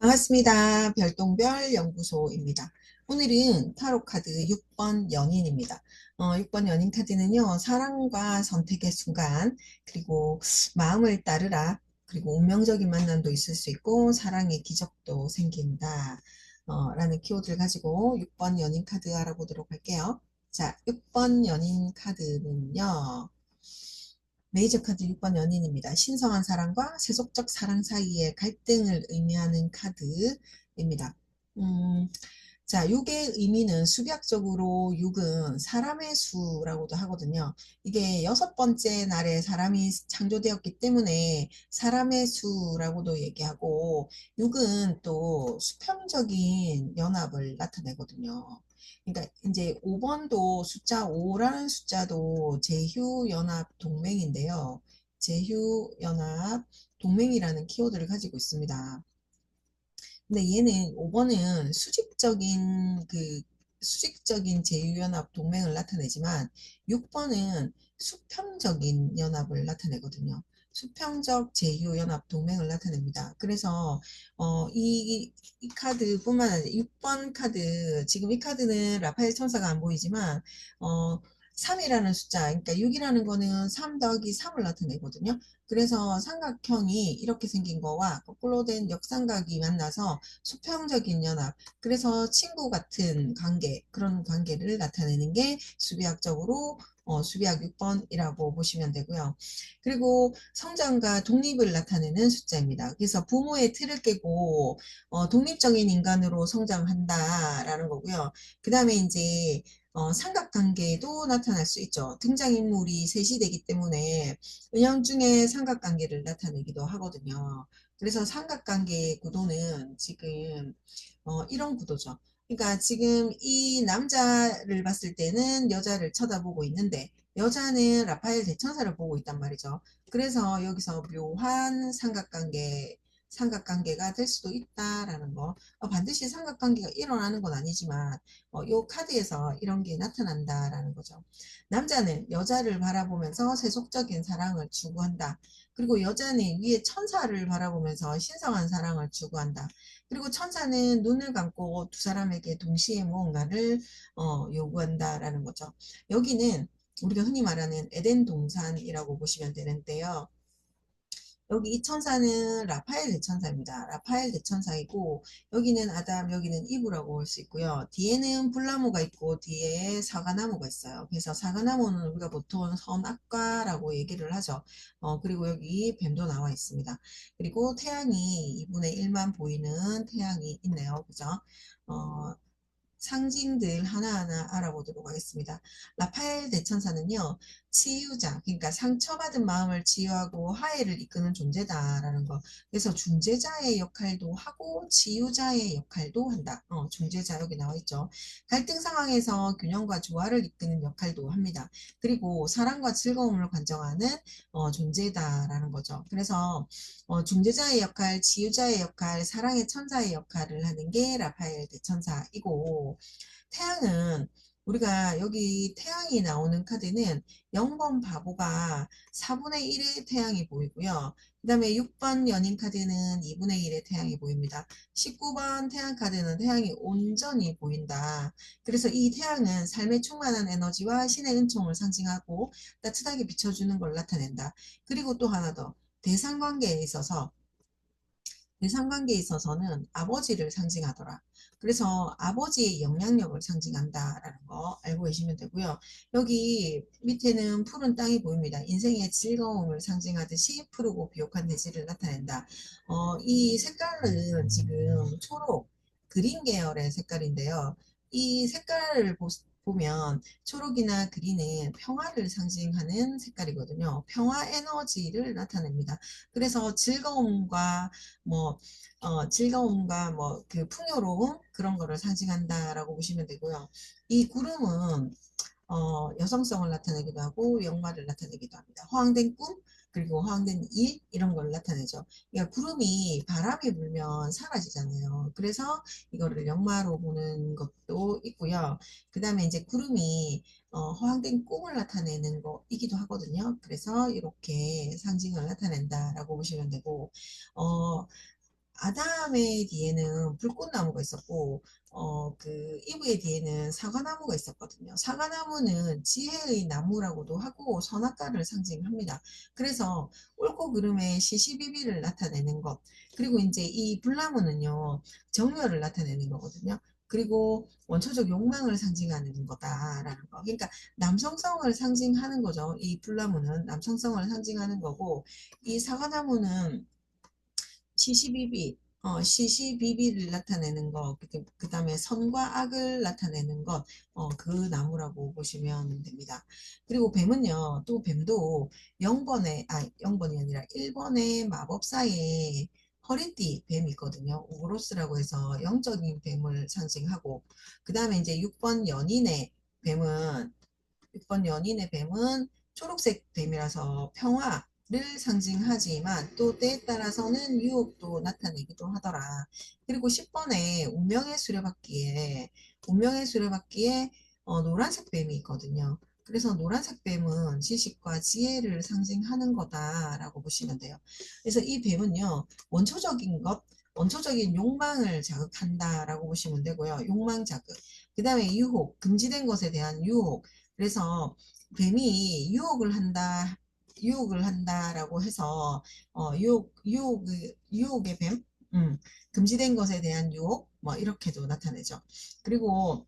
반갑습니다. 별똥별 연구소입니다. 오늘은 타로 카드 6번 연인입니다. 6번 연인 카드는요, 사랑과 선택의 순간, 그리고 마음을 따르라, 그리고 운명적인 만남도 있을 수 있고, 사랑의 기적도 생긴다. 라는 키워드를 가지고 6번 연인 카드 알아보도록 할게요. 자, 6번 연인 카드는요, 메이저 카드 6번 연인입니다. 신성한 사랑과 세속적 사랑 사이의 갈등을 의미하는 카드입니다. 음, 자, 6의 의미는 수비학적으로 6은 사람의 수라고도 하거든요. 이게 여섯 번째 날에 사람이 창조되었기 때문에 사람의 수라고도 얘기하고, 6은 또 수평적인 연합을 나타내거든요. 그러니까 이제 5번도 숫자 5라는 숫자도 제휴연합 동맹인데요. 제휴연합 동맹이라는 키워드를 가지고 있습니다. 근데 얘는 5번은 수직적인 제휴연합 동맹을 나타내지만 6번은 수평적인 연합을 나타내거든요. 수평적 제휴연합 동맹을 나타냅니다. 그래서 이 카드뿐만 아니라 6번 카드, 지금 이 카드는 라파엘 천사가 안 보이지만 3이라는 숫자, 그러니까 6이라는 거는 3 더하기 3을 나타내거든요. 그래서 삼각형이 이렇게 생긴 거와 거꾸로 된 역삼각이 만나서 수평적인 연합, 그래서 친구 같은 관계, 그런 관계를 나타내는 게 수비학적으로 수비학 6번이라고 보시면 되고요. 그리고 성장과 독립을 나타내는 숫자입니다. 그래서 부모의 틀을 깨고 독립적인 인간으로 성장한다라는 거고요. 그 다음에 이제 삼각관계도 나타날 수 있죠. 등장인물이 셋이 되기 때문에 은연중에 삼각관계를 나타내기도 하거든요. 그래서 삼각관계의 구도는 지금 이런 구도죠. 그러니까 지금 이 남자를 봤을 때는 여자를 쳐다보고 있는데 여자는 라파엘 대천사를 보고 있단 말이죠. 그래서 여기서 묘한 삼각관계가 될 수도 있다라는 거. 반드시 삼각관계가 일어나는 건 아니지만 요 카드에서 이런 게 나타난다라는 거죠. 남자는 여자를 바라보면서 세속적인 사랑을 추구한다. 그리고 여자는 위에 천사를 바라보면서 신성한 사랑을 추구한다. 그리고 천사는 눈을 감고 두 사람에게 동시에 무언가를 요구한다라는 거죠. 여기는 우리가 흔히 말하는 에덴 동산이라고 보시면 되는데요. 여기 이 천사는 라파엘 대천사입니다. 라파엘 대천사이고 여기는 아담, 여기는 이브라고 볼 수 있고요. 뒤에는 불나무가 있고 뒤에 사과나무가 있어요. 그래서 사과나무는 우리가 보통 선악과라고 얘기를 하죠. 그리고 여기 뱀도 나와 있습니다. 그리고 태양이 2분의 1만 보이는 태양이 있네요. 그죠? 어, 상징들 하나하나 알아보도록 하겠습니다. 라파엘 대천사는요, 치유자, 그러니까 상처받은 마음을 치유하고 화해를 이끄는 존재다라는 거. 그래서 중재자의 역할도 하고 치유자의 역할도 한다. 중재자 여기 나와 있죠. 갈등 상황에서 균형과 조화를 이끄는 역할도 합니다. 그리고 사랑과 즐거움을 관정하는 존재다라는 거죠. 그래서 중재자의 역할, 치유자의 역할, 사랑의 천사의 역할을 하는 게 라파엘 대천사이고, 태양은 우리가 여기 태양이 나오는 카드는 0번 바보가 4분의 1의 태양이 보이고요. 그 다음에 6번 연인 카드는 2분의 1의 태양이 보입니다. 19번 태양 카드는 태양이 온전히 보인다. 그래서 이 태양은 삶에 충만한 에너지와 신의 은총을 상징하고 따뜻하게 비춰주는 걸 나타낸다. 그리고 또 하나 더. 대상관계에 있어서 대상관계에 있어서는 아버지를 상징하더라. 그래서 아버지의 영향력을 상징한다라는 거 알고 계시면 되고요. 여기 밑에는 푸른 땅이 보입니다. 인생의 즐거움을 상징하듯이 푸르고 비옥한 대지를 나타낸다. 이 색깔은 지금 초록, 그린 계열의 색깔인데요. 이 색깔을 보면 초록이나 그린은 평화를 상징하는 색깔이거든요. 평화 에너지를 나타냅니다. 그래서 뭐, 즐거움과 뭐, 그 풍요로움, 그런 거를 상징한다라고 보시면 되고요. 이 구름은, 여성성을 나타내기도 하고, 역마를 나타내기도 합니다. 허황된 꿈, 그리고 허황된 일, 이런 걸 나타내죠. 그러니까 구름이 바람이 불면 사라지잖아요. 그래서 이거를 역마로 보는 것도 있고요. 그 다음에 이제 구름이, 허황된 꿈을 나타내는 거이기도 하거든요. 그래서 이렇게 상징을 나타낸다라고 보시면 되고, 어, 아담의 뒤에는 불꽃나무가 있었고, 그 이브의 뒤에는 사과나무가 있었거든요. 사과나무는 지혜의 나무라고도 하고 선악과를 상징합니다. 그래서 옳고 그름의 시시비비를 나타내는 것. 그리고 이제 이 불나무는요, 정열을 나타내는 거거든요. 그리고 원초적 욕망을 상징하는 거다라는 거. 그러니까 남성성을 상징하는 거죠. 이 불나무는 남성성을 상징하는 거고, 이 사과나무는 시시비비, 시시비비를 나타내는 것, 그 다음에 선과 악을 나타내는 것, 그 나무라고 보시면 됩니다. 그리고 뱀은요, 또 뱀도 0번이 아니라 1번의 마법사의 허리띠 뱀이 있거든요. 오로스라고 해서 영적인 뱀을 상징하고, 그 다음에 이제 6번 연인의 뱀은 초록색 뱀이라서 평화를 상징하지만 또 때에 따라서는 유혹도 나타내기도 하더라. 그리고 10번에 운명의 수레바퀴에 노란색 뱀이 있거든요. 그래서 노란색 뱀은 지식과 지혜를 상징하는 거다라고 보시면 돼요. 그래서 이 뱀은요, 원초적인 욕망을 자극한다라고 보시면 되고요. 욕망 자극. 그 다음에 유혹, 금지된 것에 대한 유혹. 그래서 뱀이 유혹을 한다라고 해서 유혹의 뱀, 금지된 것에 대한 유혹, 뭐 이렇게도 나타내죠. 그리고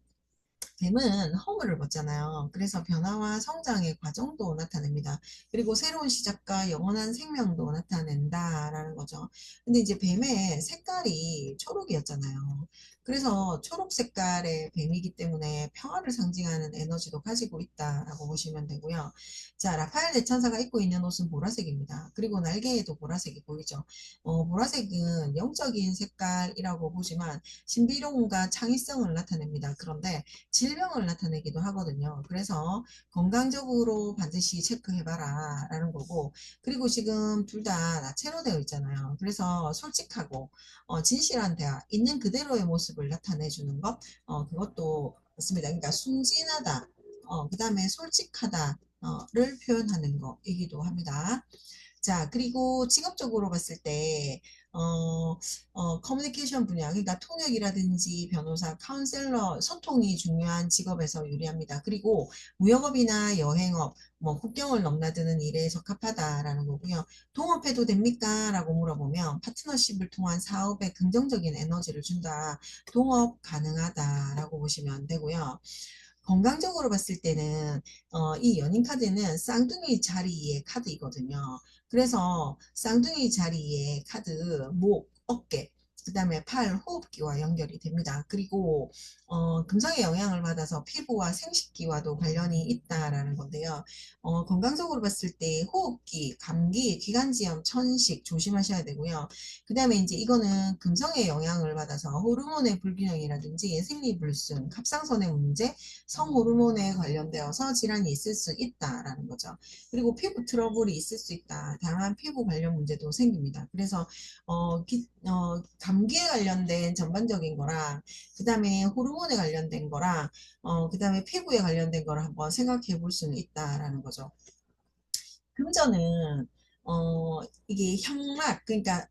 뱀은 허물을 벗잖아요. 그래서 변화와 성장의 과정도 나타냅니다. 그리고 새로운 시작과 영원한 생명도 나타낸다라는 거죠. 근데 이제 뱀의 색깔이 초록이었잖아요. 그래서 초록 색깔의 뱀이기 때문에 평화를 상징하는 에너지도 가지고 있다라고 보시면 되고요. 자, 라파엘 대천사가 입고 있는 옷은 보라색입니다. 그리고 날개에도 보라색이 보이죠. 보라색은 영적인 색깔이라고 보지만 신비로움과 창의성을 나타냅니다. 그런데 질병을 나타내기도 하거든요. 그래서 건강적으로 반드시 체크해봐라 라는 거고, 그리고 지금 둘 다 나체로 되어 있잖아요. 그래서 솔직하고 진실한 대화, 있는 그대로의 모습을 나타내주는 것, 그것도 맞습니다. 그러니까 순진하다, 그 다음에 솔직하다, 를 표현하는 거이기도 합니다. 자, 그리고 직업적으로 봤을 때, 커뮤니케이션 분야, 그러니까 통역이라든지 변호사, 카운셀러, 소통이 중요한 직업에서 유리합니다. 그리고 무역업이나 여행업, 뭐 국경을 넘나드는 일에 적합하다라는 거고요. 동업해도 됩니까? 라고 물어보면 파트너십을 통한 사업에 긍정적인 에너지를 준다. 동업 가능하다라고 보시면 되고요. 건강적으로 봤을 때는 이 연인 카드는 쌍둥이 자리의 카드이거든요. 그래서 쌍둥이 자리의 카드, 목, 어깨, 그 다음에 팔, 호흡기와 연결이 됩니다. 그리고 금성의 영향을 받아서 피부와 생식기와도 관련이 있다라는 건데요. 건강적으로 봤을 때 호흡기, 감기, 기관지염, 천식 조심하셔야 되고요. 그 다음에 이제 이거는 금성의 영향을 받아서 호르몬의 불균형이라든지 생리불순, 갑상선의 문제, 성호르몬에 관련되어서 질환이 있을 수 있다라는 거죠. 그리고 피부 트러블이 있을 수 있다. 다양한 피부 관련 문제도 생깁니다. 그래서 감기에 관련된 전반적인 거랑 그 다음에 호르몬에 관련된 거랑 그 다음에 피부에 관련된 거를 한번 생각해 볼 수는 있다라는 거죠. 금전은 이게 향락 그러니까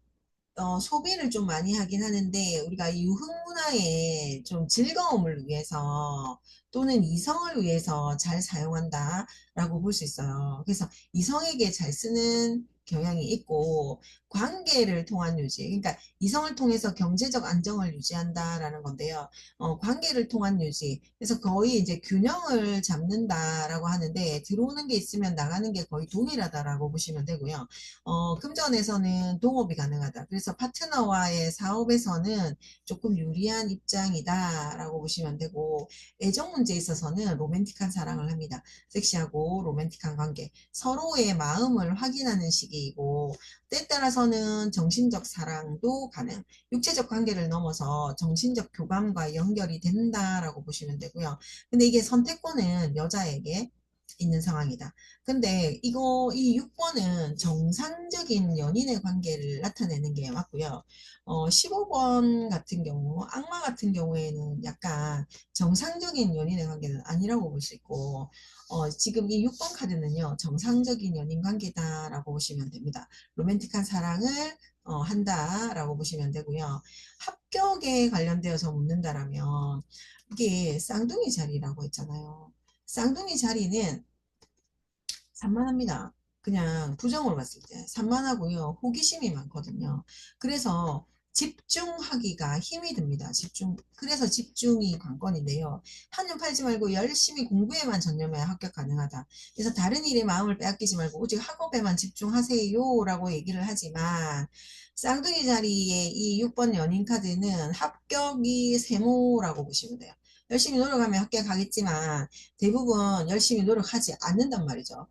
소비를 좀 많이 하긴 하는데 우리가 유흥문화의 좀 즐거움을 위해서 또는 이성을 위해서 잘 사용한다라고 볼 수 있어요. 그래서 이성에게 잘 쓰는 경향이 있고 관계를 통한 유지, 그러니까 이성을 통해서 경제적 안정을 유지한다라는 건데요. 관계를 통한 유지, 그래서 거의 이제 균형을 잡는다라고 하는데 들어오는 게 있으면 나가는 게 거의 동일하다라고 보시면 되고요. 금전에서는 동업이 가능하다. 그래서 파트너와의 사업에서는 조금 유리한 입장이다라고 보시면 되고, 애정 문제에 있어서는 로맨틱한 사랑을 합니다. 섹시하고 로맨틱한 관계. 서로의 마음을 확인하는 시기이고, 때에 따라서는 정신적 사랑도 가능. 육체적 관계를 넘어서 정신적 교감과 연결이 된다라고 보시면 되고요. 근데 이게 선택권은 여자에게 있는 상황이다. 근데 이 6번은 정상적인 연인의 관계를 나타내는 게 맞고요. 15번 같은 경우, 악마 같은 경우에는 약간 정상적인 연인의 관계는 아니라고 볼 수 있고, 지금 이 6번 카드는요, 정상적인 연인 관계다라고 보시면 됩니다. 로맨틱한 사랑을 한다라고 보시면 되고요. 합격에 관련되어서 묻는다라면 이게 쌍둥이 자리라고 했잖아요. 쌍둥이 자리는 산만합니다. 그냥 부정으로 봤을 때 산만하고요. 호기심이 많거든요. 그래서 집중하기가 힘이 듭니다. 그래서 집중이 관건인데요. 한눈 팔지 말고 열심히 공부에만 전념해야 합격 가능하다. 그래서 다른 일에 마음을 빼앗기지 말고 오직 학업에만 집중하세요 라고 얘기를 하지만 쌍둥이 자리의 이 6번 연인 카드는 합격이 세모라고 보시면 돼요. 열심히 노력하면 합격하겠지만 대부분 열심히 노력하지 않는단 말이죠.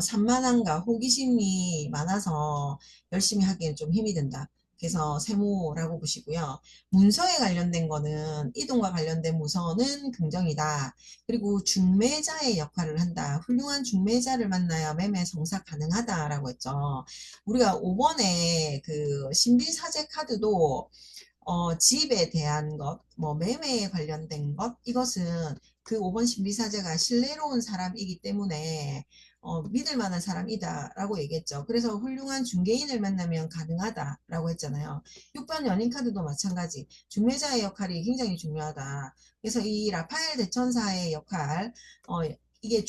산만함과 호기심이 많아서 열심히 하기엔 좀 힘이 든다. 그래서 세모라고 보시고요. 문서에 관련된 거는 이동과 관련된 문서는 긍정이다. 그리고 중매자의 역할을 한다. 훌륭한 중매자를 만나야 매매 성사 가능하다라고 했죠. 우리가 5번에 그 신비사제 카드도 집에 대한 것, 뭐 매매에 관련된 것, 이것은 그 5번 신비사제가 신뢰로운 사람이기 때문에 믿을 만한 사람이다라고 얘기했죠. 그래서 훌륭한 중개인을 만나면 가능하다라고 했잖아요. 6번 연인 카드도 마찬가지. 중매자의 역할이 굉장히 중요하다. 그래서 이 라파엘 대천사의 역할, 이게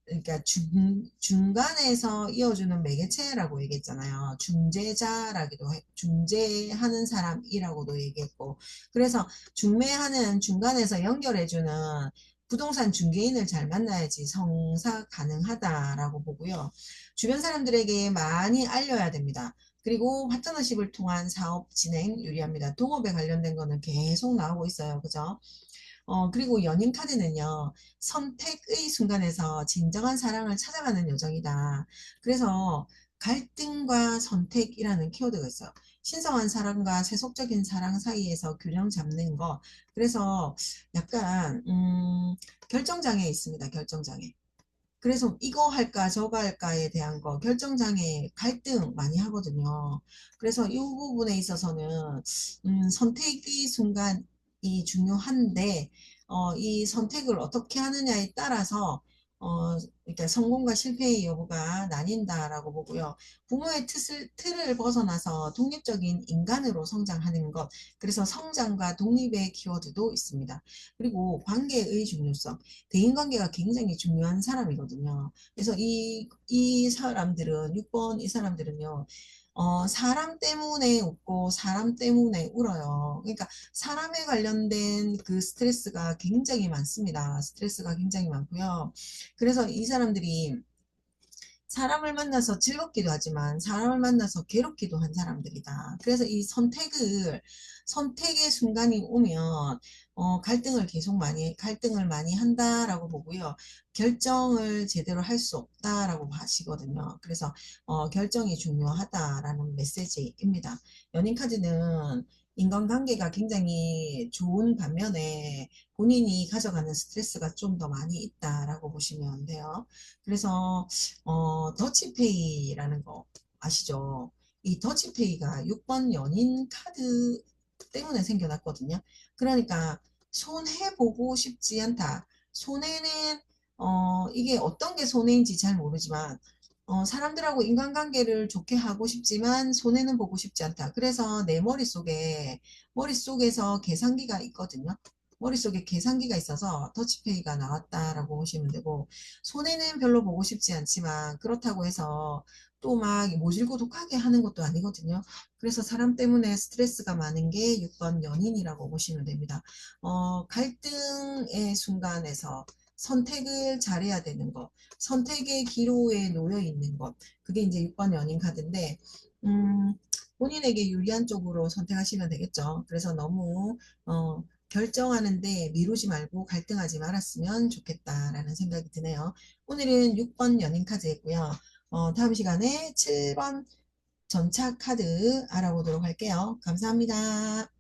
그러니까 중간에서 이어주는 매개체라고 얘기했잖아요. 중재하는 사람이라고도 얘기했고. 그래서 중매하는 중간에서 연결해주는 부동산 중개인을 잘 만나야지 성사 가능하다라고 보고요. 주변 사람들에게 많이 알려야 됩니다. 그리고 파트너십을 통한 사업 진행 유리합니다. 동업에 관련된 거는 계속 나오고 있어요. 그죠? 그리고 연인 카드는요, 선택의 순간에서 진정한 사랑을 찾아가는 여정이다. 그래서 갈등과 선택이라는 키워드가 있어요. 신성한 사랑과 세속적인 사랑 사이에서 균형 잡는 거. 그래서 약간, 결정장애 있습니다. 결정장애. 그래서 이거 할까 저거 할까에 대한 거 결정장애 갈등 많이 하거든요. 그래서 이 부분에 있어서는 선택의 순간이 중요한데 이 선택을 어떻게 하느냐에 따라서 그러니까 성공과 실패의 여부가 나뉜다라고 보고요. 부모의 틀을 벗어나서 독립적인 인간으로 성장하는 것. 그래서 성장과 독립의 키워드도 있습니다. 그리고 관계의 중요성. 대인관계가 굉장히 중요한 사람이거든요. 그래서 이 사람들은, 6번 이 사람들은요, 사람 때문에 웃고 사람 때문에 울어요. 그러니까 사람에 관련된 그 스트레스가 굉장히 많습니다. 스트레스가 굉장히 많고요. 그래서 이 사람들이 사람을 만나서 즐겁기도 하지만 사람을 만나서 괴롭기도 한 사람들이다. 그래서 이 선택의 순간이 오면 갈등을 많이 한다라고 보고요. 결정을 제대로 할 수 없다라고 하시거든요. 그래서 결정이 중요하다라는 메시지입니다. 연인 카드는 인간관계가 굉장히 좋은 반면에 본인이 가져가는 스트레스가 좀 더 많이 있다라고 보시면 돼요. 그래서 더치페이라는 거 아시죠? 이 더치페이가 6번 연인 카드 때문에 생겨났거든요. 그러니까 손해보고 싶지 않다. 손해는 이게 어떤 게 손해인지 잘 모르지만 사람들하고 인간관계를 좋게 하고 싶지만 손해는 보고 싶지 않다. 그래서 내 머릿속에서 계산기가 있거든요. 머릿속에 계산기가 있어서 더치페이가 나왔다라고 보시면 되고 손해는 별로 보고 싶지 않지만 그렇다고 해서 또 막 모질고 독하게 하는 것도 아니거든요. 그래서 사람 때문에 스트레스가 많은 게 6번 연인이라고 보시면 됩니다. 갈등의 순간에서 선택을 잘해야 되는 것, 선택의 기로에 놓여 있는 것, 그게 이제 6번 연인 카드인데, 본인에게 유리한 쪽으로 선택하시면 되겠죠. 그래서 너무, 결정하는데 미루지 말고 갈등하지 말았으면 좋겠다라는 생각이 드네요. 오늘은 6번 연인 카드였고요. 다음 시간에 7번 전차 카드 알아보도록 할게요. 감사합니다.